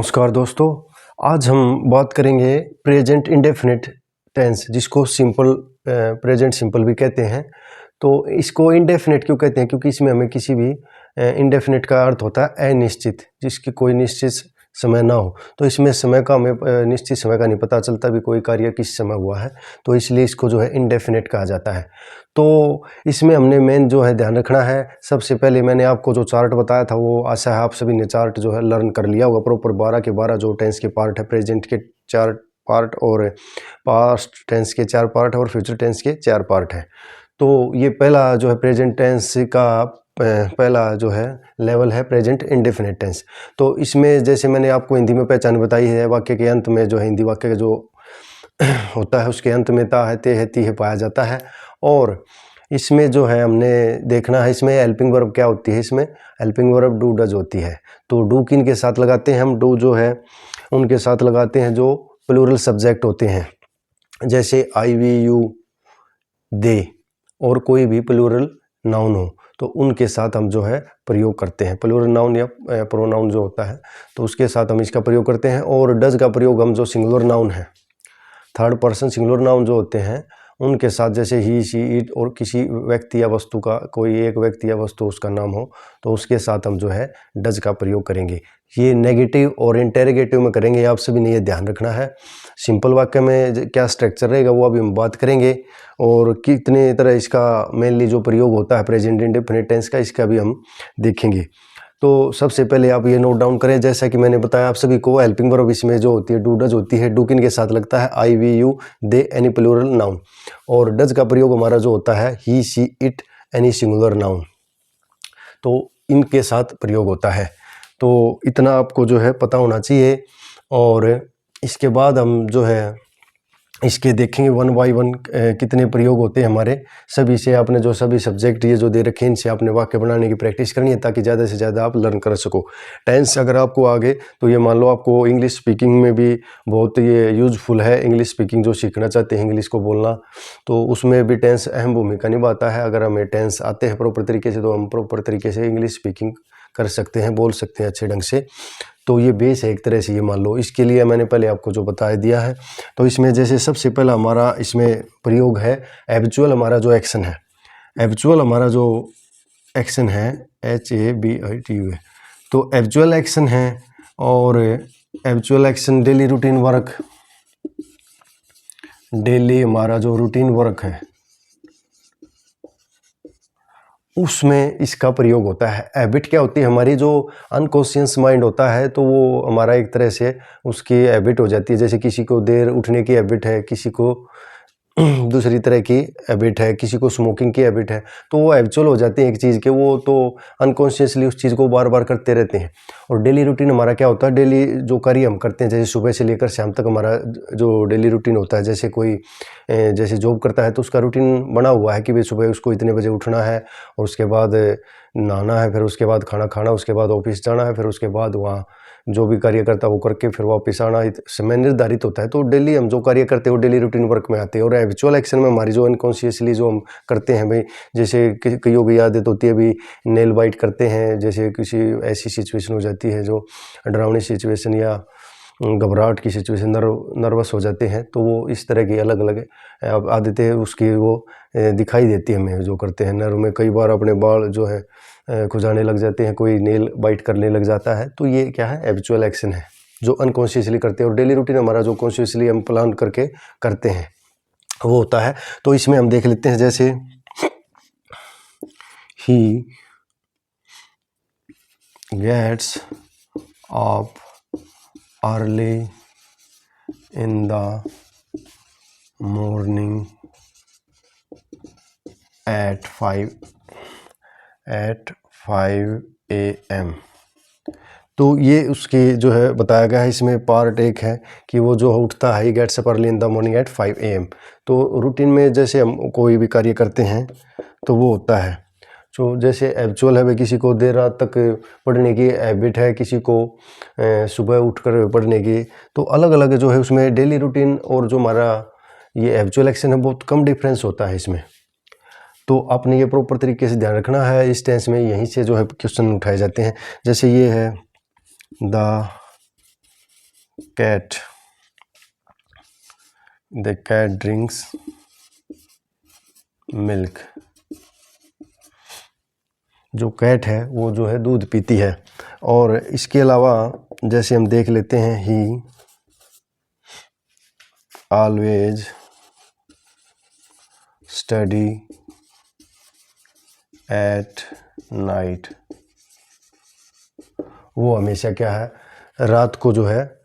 नमस्कार दोस्तों, आज हम बात करेंगे प्रेजेंट इंडेफिनिट टेंस, जिसको प्रेजेंट सिंपल भी कहते हैं। तो इसको इंडेफिनिट क्यों कहते हैं? क्योंकि इसमें हमें किसी भी इंडेफिनिट का अर्थ होता है अनिश्चित, जिसकी कोई निश्चित समय ना हो। तो इसमें समय का हमें निश्चित समय का नहीं पता चलता भी कोई कार्य किस समय हुआ है, तो इसलिए इसको जो है इंडेफिनिट कहा जाता है। तो इसमें हमने मेन जो है ध्यान रखना है, सबसे पहले मैंने आपको जो चार्ट बताया था वो आशा है आप सभी ने चार्ट जो है लर्न कर लिया होगा। प्रॉपर 12 के 12 जो टेंस के पार्ट है, प्रेजेंट के 4 पार्ट और पास्ट टेंस के 4 पार्ट और फ्यूचर टेंस के 4 पार्ट हैं। तो ये पहला जो है प्रेजेंट टेंस का पहला जो है लेवल है प्रेजेंट इंडेफिनिट टेंस। तो इसमें जैसे मैंने आपको हिंदी में पहचान बताई है, वाक्य के अंत में जो है हिंदी वाक्य का जो होता है उसके अंत में ता है, ते है, ती है पाया जाता है। और इसमें जो है हमने देखना है इसमें हेल्पिंग वर्ब क्या होती है। इसमें हेल्पिंग वर्ब डू डज होती है। तो डू किन के साथ लगाते हैं हम? डू जो है उनके साथ लगाते हैं जो प्लूरल सब्जेक्ट होते हैं, जैसे आई, वी, यू, दे और कोई भी प्लूरल नाउन हो तो उनके साथ हम जो है प्रयोग करते हैं। प्लूरल नाउन या प्रोनाउन जो होता है तो उसके साथ हम इसका प्रयोग करते हैं। और डज का प्रयोग हम जो सिंगुलर नाउन है, थर्ड पर्सन सिंगुलर नाउन जो होते हैं उनके साथ, जैसे ही, शी, इट और किसी व्यक्ति या वस्तु का कोई एक व्यक्ति या वस्तु उसका नाम हो तो उसके साथ हम जो है डज का प्रयोग करेंगे। ये नेगेटिव और इंटेरोगेटिव में करेंगे, आप सभी ने ये ध्यान रखना है। सिंपल वाक्य में क्या स्ट्रक्चर रहेगा वो अभी हम बात करेंगे, और कितने तरह इसका मेनली जो प्रयोग होता है प्रेजेंट इंडेफिनिट टेंस का, इसका भी हम देखेंगे। तो सबसे पहले आप ये नोट डाउन करें, जैसा कि मैंने बताया आप सभी को, हेल्पिंग वर्ब इसमें जो होती है डू डज होती है। डू किन के साथ लगता है? I, we, you, they, any plural noun. और डज का प्रयोग हमारा जो होता है he, she, it, any singular noun. तो इनके साथ प्रयोग होता है। तो इतना आपको जो है पता होना चाहिए। और इसके बाद हम जो है इसके देखेंगे वन बाई वन कितने प्रयोग होते हैं हमारे। सभी से आपने जो सभी सब्जेक्ट ये जो दे रखे हैं इनसे आपने वाक्य बनाने की प्रैक्टिस करनी है, ताकि ज़्यादा से ज़्यादा आप लर्न कर सको। टेंस अगर आपको आगे तो ये मान लो आपको इंग्लिश स्पीकिंग में भी बहुत ये यूज़फुल है। इंग्लिश स्पीकिंग जो सीखना चाहते हैं इंग्लिश को बोलना, तो उसमें भी टेंस अहम भूमिका निभाता है। अगर हमें टेंस आते हैं प्रॉपर तरीके से तो हम प्रॉपर तरीके से इंग्लिश स्पीकिंग कर सकते हैं, बोल सकते हैं अच्छे ढंग से। तो ये बेस है एक तरह से, ये मान लो। इसके लिए मैंने पहले आपको जो बता दिया है। तो इसमें जैसे सबसे पहला हमारा इसमें प्रयोग है हैबिचुअल। हमारा जो एक्शन है, हैबिचुअल हमारा जो एक्शन है HABITUA, तो हैबिचुअल एक्शन है। और habitual action daily routine work, daily हमारा जो रूटीन वर्क है उसमें इसका प्रयोग होता है। हैबिट क्या होती है? हमारी जो अनकॉन्शियस माइंड होता है तो वो हमारा एक तरह से उसकी हैबिट हो जाती है। जैसे किसी को देर उठने की हैबिट है, किसी को दूसरी तरह की हैबिट है, किसी को स्मोकिंग की हैबिट है, तो वो हैबिचुअल हो जाते हैं एक चीज़ के, वो तो अनकॉन्शियसली उस चीज़ को बार बार करते रहते हैं। और डेली रूटीन हमारा क्या होता है? डेली जो कार्य हम करते हैं, जैसे सुबह से लेकर शाम तक हमारा जो डेली रूटीन होता है, जैसे कोई जैसे जॉब करता है तो उसका रूटीन बना हुआ है कि भाई सुबह उसको इतने बजे उठना है और उसके बाद नहाना है, फिर उसके बाद खाना खाना, उसके बाद ऑफिस जाना है, फिर उसके बाद वहाँ जो भी कार्य करता है वो करके फिर वापस आना, समय निर्धारित होता है। तो डेली हम जो कार्य करते हैं वो डेली रूटीन वर्क में आते हैं। और हैबिचुअल एक्शन में हमारी जो अनकॉन्शियसली जो हम करते हैं भाई, जैसे कईयों की आदत होती है भी नेल बाइट करते हैं, जैसे किसी ऐसी सिचुएशन हो जाती है जो डरावनी सिचुएशन या घबराहट की सिचुएशन, नर्वस हो जाते हैं, तो वो इस तरह की अलग अलग आदतें उसकी वो दिखाई देती है हमें जो करते हैं। नर्व में कई बार अपने बाल जो है खुजाने लग जाते हैं, कोई नेल बाइट करने लग जाता है, तो ये क्या है? हैबिचुअल एक्शन है जो अनकॉन्शियसली करते हैं। और डेली रूटीन हमारा जो कॉन्शियसली हम प्लान करके करते हैं वो होता है। तो इसमें हम देख लेते हैं, जैसे ही gets up early in the morning at 5 AM। तो ये उसकी जो है बताया गया है। इसमें पार्ट एक है कि वो जो उठता है, gets up early in the morning at 5 AM। तो रूटीन में जैसे हम कोई भी कार्य करते हैं तो वो होता है जो जैसे एक्चुअल है, वे किसी को देर रात तक पढ़ने की हैबिट है, किसी को सुबह उठकर पढ़ने की, तो अलग अलग जो है उसमें डेली रूटीन और जो हमारा ये एक्चुअल एक्शन है बहुत कम डिफरेंस होता है इसमें। तो आपने ये प्रॉपर तरीके से ध्यान रखना है। इस टेंस में यहीं से जो है क्वेश्चन उठाए जाते हैं। जैसे ये है द cat drinks milk। जो कैट है वो जो है दूध पीती है। और इसके अलावा जैसे हम देख लेते हैं, ही ऑलवेज स्टडी एट नाइट। वो हमेशा क्या है, रात को जो है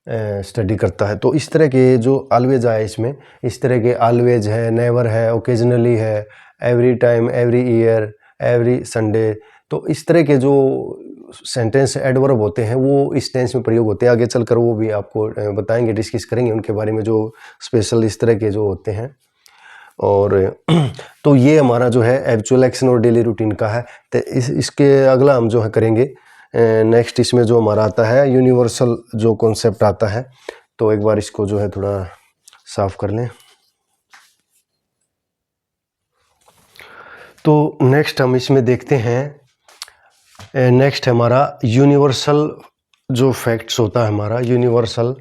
स्टडी करता है। तो इस तरह के जो ऑलवेज आए इसमें, इस तरह के ऑलवेज है, नेवर है, ओकेजनली है, every time, every year, every Sunday. तो इस तरह के जो सेंटेंस एडवर्ब होते हैं वो इस टेंस में प्रयोग होते हैं। आगे चलकर वो भी आपको बताएंगे, डिस्कस करेंगे उनके बारे में, जो स्पेशल इस तरह के जो होते हैं। और तो ये हमारा जो है एक्चुअल एक्शन और डेली रूटीन का है। तो इसके अगला हम जो है करेंगे नेक्स्ट, इसमें जो हमारा आता है यूनिवर्सल जो कॉन्सेप्ट आता है। तो एक बार इसको जो है थोड़ा साफ कर लें। तो नेक्स्ट हम इसमें देखते हैं, नेक्स्ट हमारा यूनिवर्सल जो फैक्ट्स होता है हमारा, यूनिवर्सल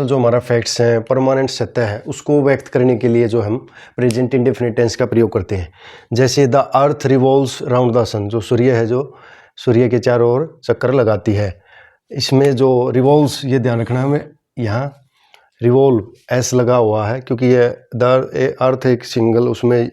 जो हमारा फैक्ट्स हैं, परमानेंट सत्य है, उसको व्यक्त करने के लिए जो हम प्रेजेंट इंडेफिनिट टेंस का प्रयोग करते हैं। जैसे the earth revolves round the sun, जो सूर्य है जो सूर्य के चारों ओर चक्कर लगाती है। इसमें जो रिवॉल्व्स, ये ध्यान रखना हमें, यहाँ रिवॉल्व एस लगा हुआ है क्योंकि ये द अर्थ एक सिंगल उसमें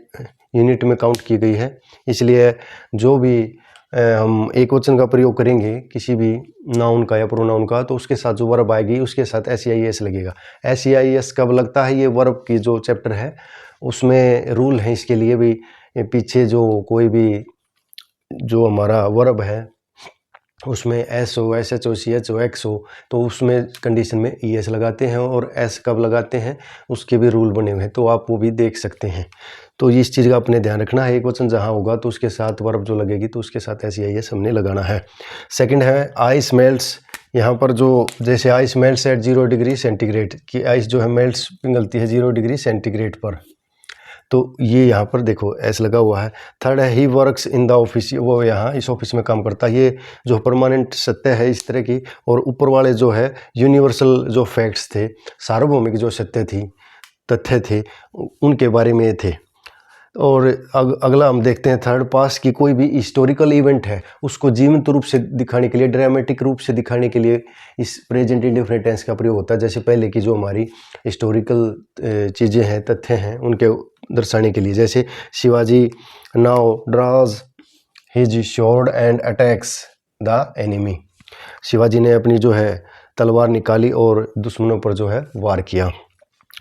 यूनिट में काउंट की गई है। इसलिए जो भी हम एक वचन का प्रयोग करेंगे किसी भी नाउन का या प्रोनाउन का, तो उसके साथ जो वर्ब आएगी उसके साथ SEIS लगेगा। SEIS कब लगता है, ये वर्ब की जो चैप्टर है उसमें रूल है इसके लिए भी। पीछे जो कोई भी जो हमारा वर्ब है उसमें S हो, SH हो, CH हो, X हो, तो उसमें कंडीशन में ES लगाते हैं। और S कब लगाते हैं उसके भी रूल बने हुए हैं, तो आप वो भी देख सकते हैं। तो इस चीज़ का अपने ध्यान रखना है। एक वचन जहाँ होगा तो उसके साथ वर्ब जो लगेगी तो उसके साथ SEIS हमने लगाना है। सेकंड है आइस मेल्ट्स। यहाँ पर जो जैसे ice melts at 0 degree centigrade, की आइस जो है मेल्ट्स पिघलती है 0 डिग्री सेंटीग्रेड पर, तो ये यहाँ पर देखो एस लगा हुआ है। थर्ड है he works in the office, वो यहाँ इस ऑफिस में काम करता है। ये जो परमानेंट सत्य है इस तरह की। और ऊपर वाले जो है यूनिवर्सल जो फैक्ट्स थे, सार्वभौमिक जो सत्य थी, तथ्य थे, उनके बारे में थे। और अगला हम देखते हैं थर्ड, पास की कोई भी हिस्टोरिकल इवेंट है उसको जीवंत रूप से दिखाने के लिए, ड्रामेटिक रूप से दिखाने के लिए इस प्रेजेंट इंडेफिनिट टेंस का प्रयोग होता है। जैसे पहले की जो हमारी हिस्टोरिकल चीज़ें हैं, तथ्य हैं, उनके दर्शाने के लिए। जैसे Shivaji now draws his sword and attacks the enemy, Shivaji ने अपनी जो है तलवार निकाली और दुश्मनों पर जो है वार किया,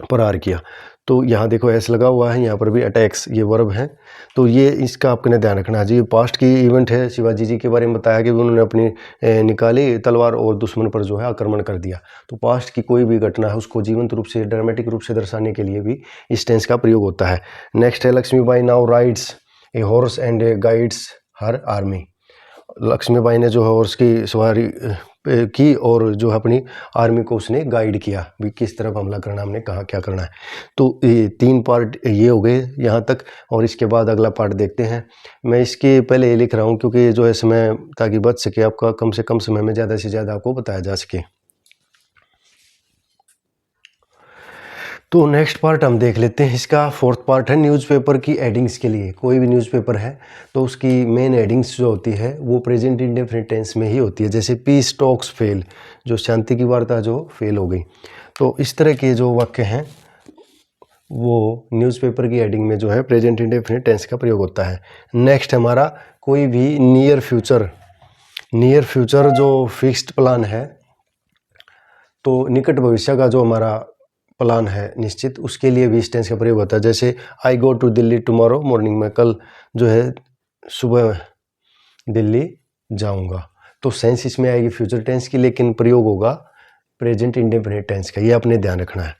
प्रहार किया। तो यहाँ देखो एस लगा हुआ है, यहाँ पर भी अटैक्स ये वर्ब है। तो ये इसका आपने ध्यान रखना है जी। पास्ट की इवेंट है, शिवाजी जी के बारे में बताया कि उन्होंने अपनी निकाली तलवार और दुश्मन पर जो है आक्रमण कर दिया। तो पास्ट की कोई भी घटना है उसको जीवंत रूप से, ड्रामेटिक रूप से दर्शाने के लिए भी इस टेंस का प्रयोग होता है। नेक्स्ट है Lakshmibai now rides a horse and guides her army. Lakshmibai ने जो है हॉर्स की सवारी की और जो अपनी आर्मी को उसने गाइड किया भी किस तरफ हमला करना, हमने कहाँ क्या करना है। तो ये 3 पार्ट ये हो गए यहाँ तक। और इसके बाद अगला पार्ट देखते हैं। मैं इसके पहले ये लिख रहा हूँ क्योंकि जो है समय ताकि बच सके आपका, कम से कम समय में ज़्यादा से ज़्यादा आपको बताया जा सके। तो नेक्स्ट पार्ट हम देख लेते हैं। इसका फोर्थ पार्ट है न्यूज़पेपर की एडिंग्स के लिए। कोई भी न्यूज़पेपर है तो उसकी मेन एडिंग्स जो होती है वो प्रेजेंट इंडेफिनिट टेंस में ही होती है। जैसे पीस टॉक्स फेल, जो शांति की वार्ता जो फेल हो गई। तो इस तरह के जो वाक्य हैं वो न्यूज़पेपर की एडिंग में जो है प्रेजेंट इंडेफिनिट टेंस का प्रयोग होता है। नेक्स्ट हमारा कोई भी नियर फ्यूचर जो फिक्स्ड प्लान है, तो निकट भविष्य का जो हमारा प्लान है निश्चित, उसके लिए भी इस टेंस का प्रयोग होता है। जैसे I go to Delhi tomorrow morning, मैं कल जो है सुबह दिल्ली जाऊंगा। तो सेंस इसमें आएगी फ्यूचर टेंस की, लेकिन प्रयोग होगा प्रेजेंट इंडेफिनिट टेंस का, ये आपने ध्यान रखना है।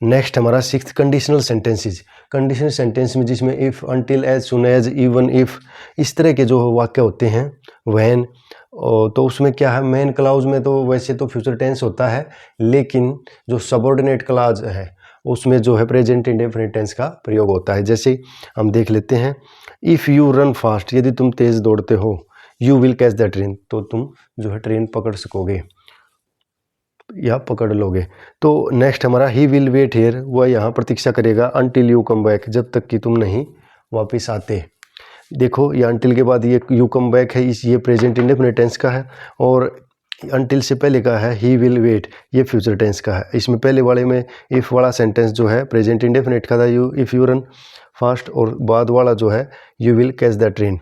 नेक्स्ट हमारा sixth conditional sentences. Conditional sentence में जिसमें if, until, as soon as, even if, इस तरह के जो वाक्य होते हैं, व्हेन, तो उसमें क्या है, मेन क्लाउज में तो वैसे तो फ्यूचर टेंस होता है, लेकिन जो सबऑर्डिनेट क्लाउज है उसमें जो है प्रेजेंट इंडेफिनिट टेंस का प्रयोग होता है। जैसे हम देख लेते हैं, इफ़ यू रन फास्ट, यदि तुम तेज़ दौड़ते हो, you will catch the train, तो तुम जो है ट्रेन पकड़ सकोगे। या पकड़ लोगे। तो नेक्स्ट हमारा ही विल वेट हियर, वह यहाँ प्रतीक्षा करेगा अनटिल यू कम बैक, जब तक कि तुम नहीं वापस आते। देखो ये अनटिल के बाद ये यू कम बैक है, ये प्रेजेंट इंडेफिनिट टेंस का है, और अनटिल से पहले का है ही विल वेट, ये फ्यूचर टेंस का है। इसमें पहले वाले में इफ़ वाला सेंटेंस जो है प्रेजेंट इंडेफिनिट का था, you if you run fast, और बाद वाला जो है you will catch the train,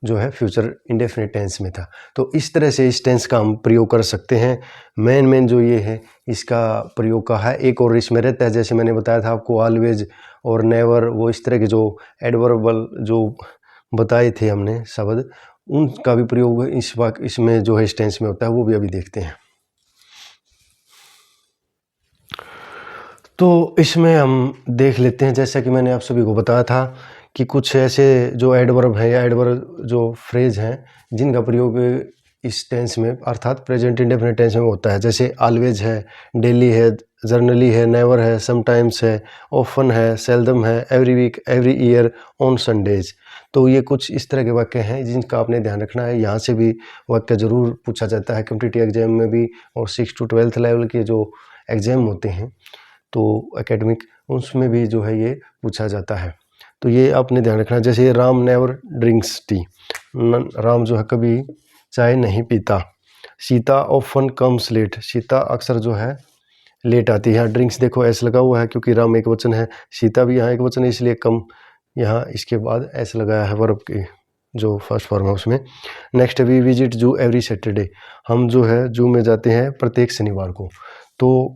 जो है फ्यूचर इंडेफिनिट टेंस में था। तो इस तरह से इस टेंस का हम प्रयोग कर सकते हैं। मेन जो ये है इसका प्रयोग का है। एक और इसमें रहता है, जैसे मैंने बताया था आपको ऑलवेज और नेवर, वो इस तरह के जो एडवर्बल जो बताए थे हमने शब्द, उनका भी प्रयोग इसमें जो है इस टेंस में होता है, वो भी अभी देखते हैं। तो इसमें हम देख लेते हैं, जैसा कि मैंने आप सभी को बताया था कि कुछ ऐसे जो एडवर्ब हैं या एडवर्ब जो फ्रेज हैं जिनका प्रयोग इस टेंस में अर्थात प्रेजेंट इंडेफिनिट टेंस में होता है। जैसे ऑलवेज है, डेली है, जर्नली है, नेवर है, समटाइम्स है, ऑफन है, सेल्दम है, every week, every year, on Sundays. तो ये कुछ इस तरह के वाक्य हैं जिनका आपने ध्यान रखना है। यहाँ से भी वाक्य ज़रूर पूछा जाता है कॉम्पिटिटिव एग्जाम में भी, और 6 to 12th लेवल के जो एग्ज़ाम होते हैं तो एकेडमिक, उसमें भी जो है ये पूछा जाता है। तो ये आपने ध्यान रखना। जैसे Ram never drinks tea, Ram जो है कभी चाय नहीं पीता। Sita often comes late, Sita अक्सर जो है लेट आती है। यहाँ ड्रिंक्स देखो एस लगा हुआ है क्योंकि राम एक वचन है, सीता भी यहाँ एक वचन है, इसलिए कम यहाँ इसके बाद एस लगाया है वर्ब की जो फर्स्ट फॉर्म है उसमें। नेक्स्ट वी विजिट जू एवरी सैटरडे, हम जो है जू में जाते हैं प्रत्येक शनिवार को। तो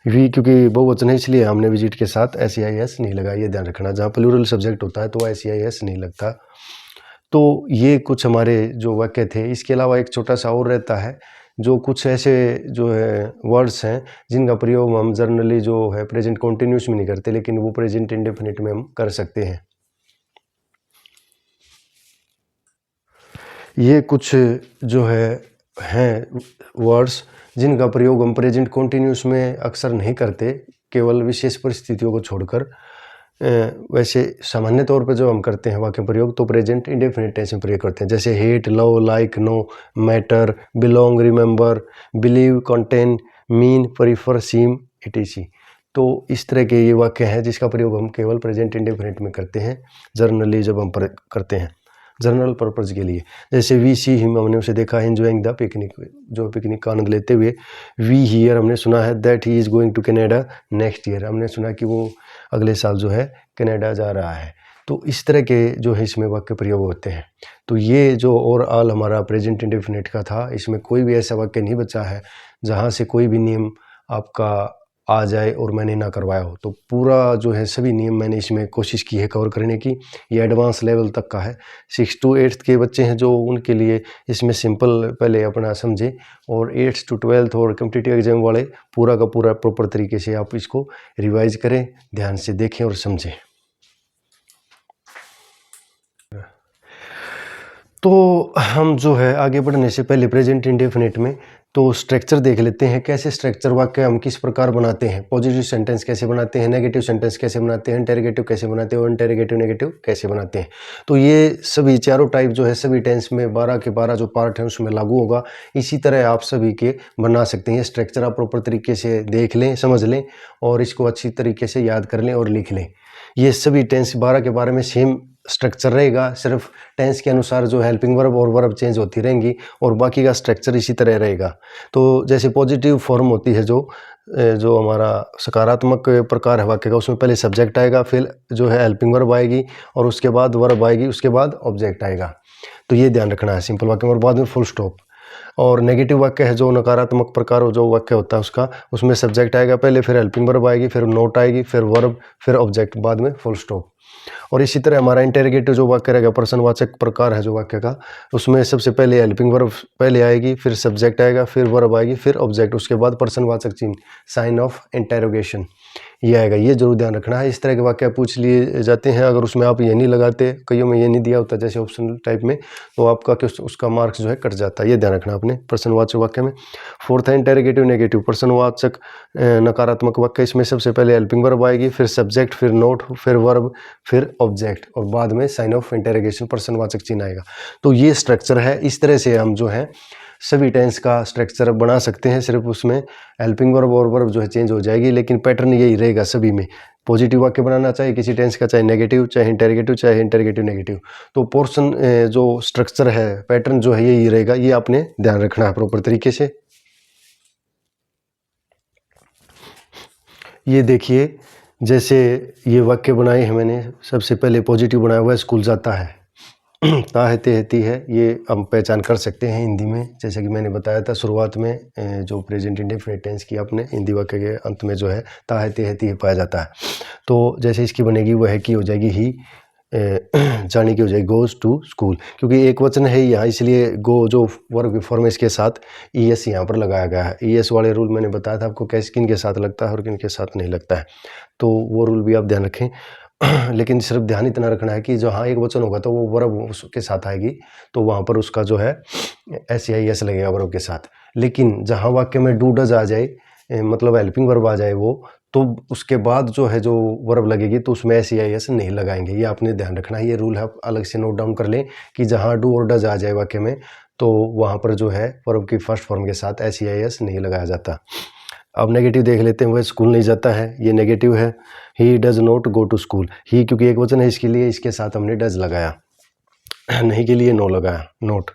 वी क्योंकि बहुवचन है इसलिए हमने विजिट के साथ SEIS नहीं लगाया, ये ध्यान रखना। जहाँ प्लूरल सब्जेक्ट होता है तो SEIS नहीं लगता। तो ये कुछ हमारे जो वाक्य थे। इसके अलावा एक छोटा सा और रहता है, जो कुछ ऐसे जो है वर्ड्स हैं जिनका प्रयोग हम जनरली जो है प्रेजेंट कॉन्टिन्यूस में नहीं करते, लेकिन वो प्रेजेंट इंडेफिनिट में हम कर सकते हैं। ये कुछ जो है हैं वर्ड्स जिनका प्रयोग हम प्रेजेंट कॉन्टिन्यूस में अक्सर नहीं करते, केवल विशेष परिस्थितियों को छोड़कर। वैसे सामान्य तौर पर जो हम करते हैं वाक्य प्रयोग तो प्रेजेंट इंडेफिनिट टेंस में प्रयोग करते हैं। जैसे hate, love, like, know, matter, belong, remember, believe, contain, mean, prefer, seem, etc। तो इस तरह के ये वाक्य हैं जिसका प्रयोग हम केवल प्रेजेंट इंडेफिनिट में करते हैं जनरली, जब हम करते हैं जनरल पर्पज़ के लिए। जैसे वी सी हिम, हमने उसे देखा है एंजॉइंग द पिकनिक, जो पिकनिक का आनंद लेते हुए। वी हियर, हमने सुना है that he is going to Canada next year, हमने सुना कि वो अगले साल जो है कनाडा जा रहा है। तो इस तरह के जो है इसमें वाक्य प्रयोग होते हैं। तो ये जो ओवरऑल हमारा प्रेजेंट इंडेफिनिट का था, इसमें कोई भी ऐसा वाक्य नहीं बचा है जहाँ से कोई भी नियम आपका आ जाए और मैंने ना करवाया हो। तो पूरा जो है सभी नियम मैंने इसमें कोशिश की है कवर करने की। ये एडवांस लेवल तक का है। 6 to 8th के बच्चे हैं जो, उनके लिए इसमें सिंपल पहले अपना समझें, और 8th to 12th और कॉम्पिटिटिव एग्जाम वाले पूरा का पूरा प्रॉपर तरीके से आप इसको रिवाइज करें, ध्यान से देखें और समझें। तो हम जो है आगे बढ़ने से पहले प्रेजेंट इंडेफिनिट में तो स्ट्रक्चर देख लेते हैं, कैसे स्ट्रक्चर वाक्य हम किस प्रकार बनाते हैं। पॉजिटिव सेंटेंस कैसे बनाते हैं, नेगेटिव सेंटेंस कैसे बनाते हैं, इंटेरोगेटिव कैसे बनाते हैं, और इंटेरोगेटिव नेगेटिव कैसे बनाते हैं। तो ये सभी चारों टाइप जो है सभी टेंस में 12 के 12 जो पार्ट हैं उसमें लागू होगा। इसी तरह आप सभी के बना सकते हैं। स्ट्रक्चर आप प्रॉपर तरीके से देख लें, समझ लें, और इसको अच्छी तरीके से याद कर लें और लिख लें। ये सभी टेंस 12 के 12 में सेम स्ट्रक्चर रहेगा, सिर्फ टेंस के अनुसार जो हेल्पिंग वर्ब और वर्ब चेंज होती रहेंगी, और बाकी का स्ट्रक्चर इसी तरह रहेगा। तो जैसे पॉजिटिव फॉर्म होती है जो हमारा सकारात्मक प्रकार है वाक्य का, उसमें पहले सब्जेक्ट आएगा, फिर जो है हेल्पिंग वर्ब आएगी, और उसके बाद वर्ब आएगी, उसके बाद ऑब्जेक्ट आएगा। तो ये ध्यान रखना है सिंपल वाक्य में, और बाद में फुल स्टॉप। और नेगेटिव वाक्य है जो नकारात्मक प्रकार जो वाक्य होता है उसका, उसमें सब्जेक्ट आएगा पहले, फिर हेल्पिंग वर्ब आएगी, फिर नोट आएगी, फिर वर्ब, फिर ऑब्जेक्ट, बाद में फुल स्टॉप। और इसी तरह हमारा इंटेरोगेटिव जो वाक्य रहेगा, प्रश्नवाचक प्रकार है जो वाक्य का, उसमें सबसे पहले हेल्पिंग वर्ब पहले आएगी, फिर सब्जेक्ट आएगा, फिर वर्ब आएगी, फिर ऑब्जेक्ट, उसके बाद प्रश्नवाचक चिन्ह, साइन ऑफ इंटेरोगेशन, ये आएगा। ये जरूर ध्यान रखना है। इस तरह के वाक्य पूछ लिए जाते हैं, अगर उसमें आप ये नहीं लगाते, कईयों में ये नहीं दिया होता जैसे ऑप्शनल टाइप में, तो आपका उसका मार्क्स जो है कट जाता है। ये ध्यान रखना आपने प्रश्नवाचक वाक्य में। फोर्थ है इंटेरोगेटिव नेगेटिव, प्रश्नवाचक नकारात्मक वाक्य, इसमें सबसे पहले हेल्पिंग वर्ब आएगी, फिर सब्जेक्ट, फिर नोट, फिर वर्ब, फिर ऑब्जेक्ट और बाद में साइन ऑफ इंटरोगेशन प्रश्नवाचक चिन्ह आएगा। तो ये स्ट्रक्चर है। इस तरह से हम जो है सभी टेंस का स्ट्रक्चर बना सकते हैं। सिर्फ उसमें हेल्पिंग वर्ब और वर्ब जो है चेंज हो जाएगी, लेकिन पैटर्न यही रहेगा सभी में। पॉजिटिव वाक्य बनाना चाहे किसी टेंस का, चाहे नेगेटिव, चाहे इंटरोगेटिव नेगेटिव, तो पोर्शन जो स्ट्रक्चर है, पैटर्न जो है यही रहेगा। ये आपने ध्यान रखना है प्रॉपर तरीके से। ये देखिए, जैसे ये वाक्य बनाए हैं मैंने। सबसे पहले पॉजिटिव बनाया हुआ है, स्कूल जाता है। ताहती रहती है, ये हम पहचान कर सकते हैं हिंदी में। जैसे कि मैंने बताया था शुरुआत में, जो प्रेजेंट इंडेफिनिट टेंस की आपने हिंदी वाक्य के अंत में जो है ताहती रहती है पाया जाता है। तो जैसे इसकी बनेगी वह है कि हो जाएगी ही, जाने की हो जाएगी गोज़ टू स्कूल, क्योंकि एक वचन है यहाँ, इसलिए गो जो वर्ब फॉर्म है इसके साथ ईएस यहाँ पर लगाया गया है। ईएस वाले रूल मैंने बताया था आपको कैसे, किन के साथ लगता है और किन के साथ नहीं लगता है, तो वो रूल भी आप ध्यान रखें। लेकिन सिर्फ ध्यान इतना रखना है कि जहाँ एक वचन होगा तो वो वर्ब उसके साथ आएगी, तो वहाँ पर उसका जो है एस या एस लगेगा वर्ब के साथ। लेकिन जहाँ वाक्य में डू डज आ जाए, मतलब हेल्पिंग वर्ब आ जाए वो, तो उसके बाद जो है जो वर्ब लगेगी तो उसमें एस या एस नहीं लगाएंगे। ये आपने ध्यान रखना है, ये रूल है, आप अलग से नोट डाउन कर लें कि जहाँ डू और डज आ जाए वाक्य में, तो वहाँ पर जो है वर्ब की फर्स्ट फॉर्म के साथ एस या एस नहीं लगाया जाता। अब नेगेटिव देख लेते हैं। वह स्कूल नहीं जाता है, ये नेगेटिव है। He does not go to school, he क्योंकि एक वचन है इसके लिए इसके साथ हमने डज लगाया, नहीं के लिए नो लगाया, नोट।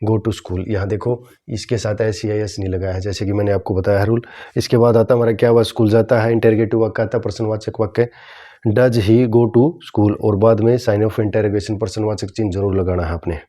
गो टू स्कूल, यहाँ देखो इसके साथ एस या एस नहीं लगाया है, जैसे कि मैंने आपको बताया है रूल। इसके बाद आता हमारा क्या हुआ, स्कूल जाता है, इंटरोगेटिव वाक्य आता है, प्रश्नवाचक वाक्य। Does he go to school, और बाद में साइन ऑफ इंटरोगेशन प्रश्नवाचक चिन्ह जरूर लगाना है आपने।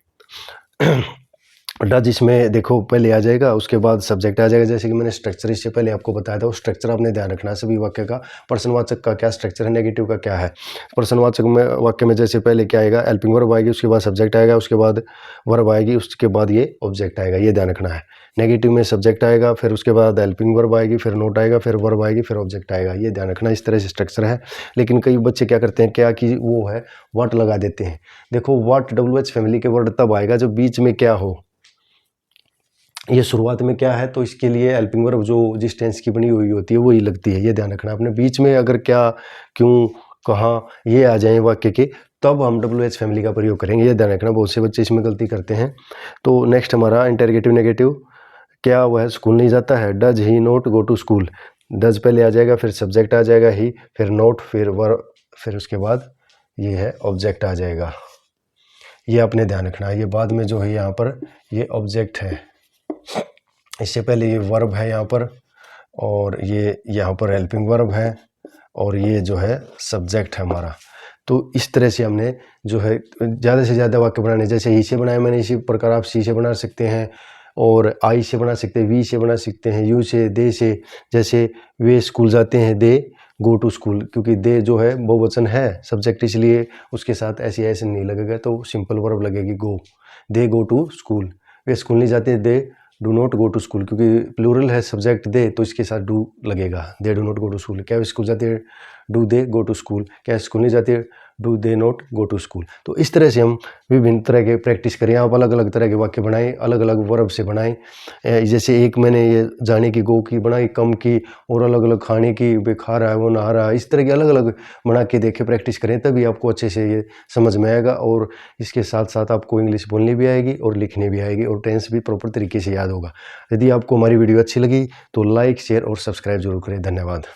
डज इसमें देखो पहले आ जाएगा, उसके बाद सब्जेक्ट आ जाएगा। जैसे कि मैंने स्ट्रक्चर इससे पहले आपको बताया था, वो स्ट्रक्चर आपने ध्यान रखना है सभी वाक्य का। प्रश्नवाचक का क्या स्ट्रक्चर है, नेगेटिव का क्या है। प्रश्नवाचक में वाक्य में जैसे पहले क्या आएगा, हेल्पिंग वर्ब आएगी, उसके बाद सब्जेक्ट आएगा, उसके बाद वर्ब आएगी, उसके बाद ये ऑब्जेक्ट आएगा, ये ध्यान रखना है। नेगेटिव में सब्जेक्ट आएगा, फिर उसके बाद हेल्पिंग वर्ब आएगी, फिर नोट आएगा, फिर वर्ब आएगी, फिर ऑब्जेक्ट आएगा, ये ध्यान रखना। इस तरह से स्ट्रक्चर है। लेकिन कई बच्चे क्या करते हैं, क्या कि वो है व्हाट लगा देते हैं। देखो व्हाट WH फैमिली के वर्ड तब आएगा जब बीच में क्या हो। ये शुरुआत में क्या है, तो इसके लिए हेल्पिंग वर्ब जो जिस टेंस की बनी हुई होती है वही लगती है, ये ध्यान रखना। अपने बीच में अगर क्या, क्यों, कहाँ ये आ जाए वाक्य के, तब हम WH फैमिली का प्रयोग करेंगे, ये ध्यान रखना। बहुत से बच्चे इसमें गलती करते हैं। तो नेक्स्ट हमारा इंटरोगेटिव नेगेटिव, क्या वह स्कूल नहीं जाता है, does he not go to school. डज पहले आ जाएगा, फिर सब्जेक्ट आ जाएगा ही, फिर नोट, फिर वर्ब, फिर उसके बाद ये है ऑब्जेक्ट आ जाएगा। ये आपने ध्यान रखना है। ये बाद में जो है यहाँ पर ये ऑब्जेक्ट है, इससे पहले ये वर्ब है यहाँ पर, और ये यहाँ पर हेल्पिंग वर्ब है, और ये जो है सब्जेक्ट है हमारा। तो इस तरह से हमने जो है ज़्यादा से ज़्यादा वाक्य बनाने, जैसे ही से बनाया मैंने, इसी प्रकार आप सी से बना सकते हैं, और आई से बना सकते हैं, वी से बना सकते हैं, यू से, दे से। जैसे वे स्कूल जाते हैं, दे गो टू स्कूल, क्योंकि दे जो है बहुवचन है, सब्जेक्ट, इसलिए उसके साथ ऐसी ऐसे नहीं लगेगा, तो सिंपल वर्ब लगेगी go. They go to school. वे स्कूल नहीं जाते, they do not go to school, क्योंकि प्लूरल है सब्जेक्ट दे, तो इसके साथ डू लगेगा, they do not go to school. क्या स्कूल जाते हैं, do they go to school. क्या स्कूल नहीं जाते, do they not go to school. तो इस तरह से हम विभिन्न तरह के प्रैक्टिस करें। आप अलग अलग तरह के वाक्य बनाएं, अलग अलग वर्ब से बनाएं। जैसे एक मैंने ये जाने की गो की बनाई, कम की, और अलग अलग खाने की, वे खा रहा है वो नहा रहा है, इस तरह के अलग अलग बना के देखें, प्रैक्टिस करें, तभी आपको अच्छे से ये समझ में आएगा। और इसके साथ साथ आपको इंग्लिश बोलनी भी आएगी और लिखनी भी आएगी, और टेंस भी प्रॉपर तरीके से याद होगा। यदि आपको हमारी वीडियो अच्छी लगी तो लाइक, शेयर और सब्सक्राइब जरूर करें। धन्यवाद।